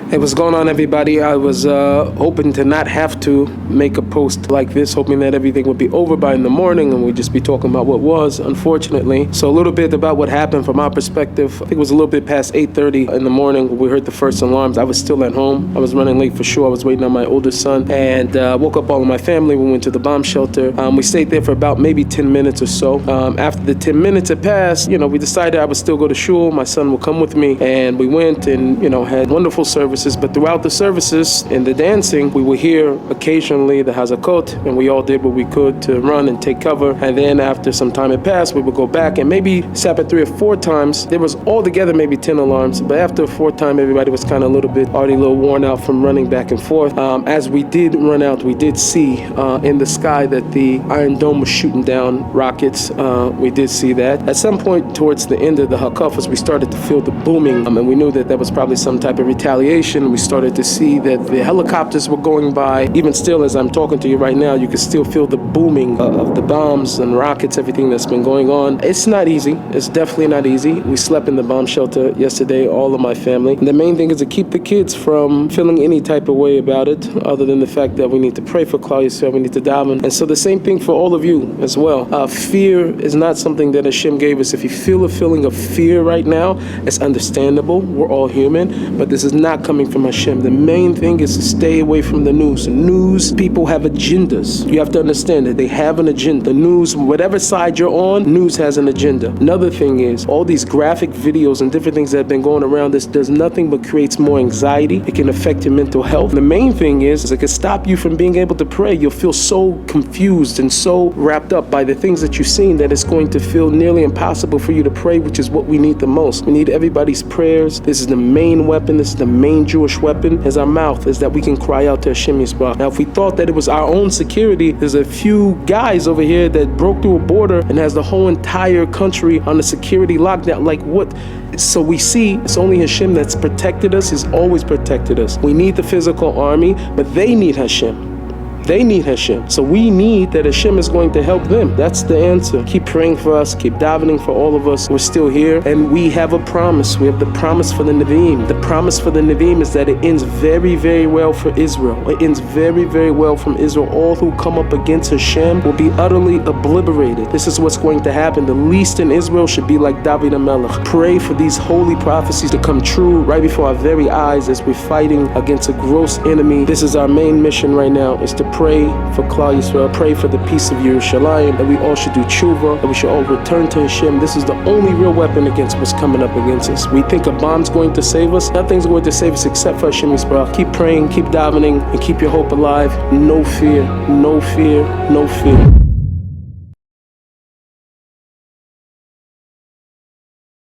Hey, what's going on, everybody? I was hoping to not have to make a post like this, hoping that everything would be over by in the morning and we'd just be talking about what was, unfortunately. So a little bit about what happened from our perspective. I think it was a little bit past 8:30 in the morning when we heard the first alarms. I was still at home. I was running late for sure. I was waiting on my oldest son, and woke up all of my family. We went to the bomb shelter. We stayed there for about maybe 10 minutes or so. After the 10 minutes had passed, we decided I would still go to shul. My son will come with me, and we went and had wonderful services. But throughout the services and the dancing, we would hear occasionally the hazakot, and we all did what we could to run and take cover. And then after some time had passed, we would go back, and maybe it happened 3 or 4 times. There was altogether maybe 10 alarms, but after the 4th time, everybody was kind of already a little worn out from running back and forth. As we did run out, we did see in the sky that the Iron Dome was shooting down rockets. We did see that. At some point towards the end of the hakafas, we started to feel the booming, and we knew that that was probably some type of retaliation. We started to see that the helicopters were going by. Even still, as I'm talking to you right now, you can still feel the booming of the bombs and rockets, everything that's been going on. It's not easy. It's definitely not easy. We slept in the bomb shelter yesterday, all of my family. And the main thing is to keep the kids from feeling any type of way about it, other than the fact that we need to pray for Klal Yisrael, we need to daven. And so the same thing for all of you as well. Fear is not something that Hashem gave us. If you feel a feeling of fear right now, it's understandable. We're all human, but this is not coming from Hashem. The main thing is to stay away from the news. News people have agendas. You have to understand that they have an agenda. The news, whatever side you're on, news has an agenda. Another thing is all these graphic videos and different things that have been going around, this does nothing but creates more anxiety. It can affect your mental health. The main thing is it can stop you from being able to pray. You'll feel so confused and so wrapped up by the things that you've seen that it's going to feel nearly impossible for you to pray, which is what we need the most. We need everybody's prayers. This is the main weapon. This is the main Jewish weapon, is our mouth, is that we can cry out to Hashem Yisbarach. Now, if we thought that it was our own security, there's a few guys over here that broke through a border and has the whole entire country on a security lockdown. Like what? So we see it's only Hashem that's protected us. He's always protected us. We need the physical army, but they need Hashem. They need Hashem. So we need that Hashem is going to help them. That's the answer. Keep praying for us. Keep davening for all of us. We're still here. And we have a promise. We have the promise for the Nevi'im. The promise for the Nevi'im is that it ends very, very well for Israel. It ends very, very well from Israel. All who come up against Hashem will be utterly obliterated. This is what's going to happen. The least in Israel should be like David HaMelech. Pray for these holy prophecies to come true right before our very eyes as we're fighting against a gross enemy. This is our main mission right now, is to pray for Klal Yisrael, pray for the peace of Yerushalayim, that we all should do tshuva, that we should all return to Hashem. This is the only real weapon against what's coming up against us. We think a bomb's going to save us. Nothing's going to save us except for Hashem Yisbarach. Keep praying, keep davening, and keep your hope alive. No fear, no fear, no fear.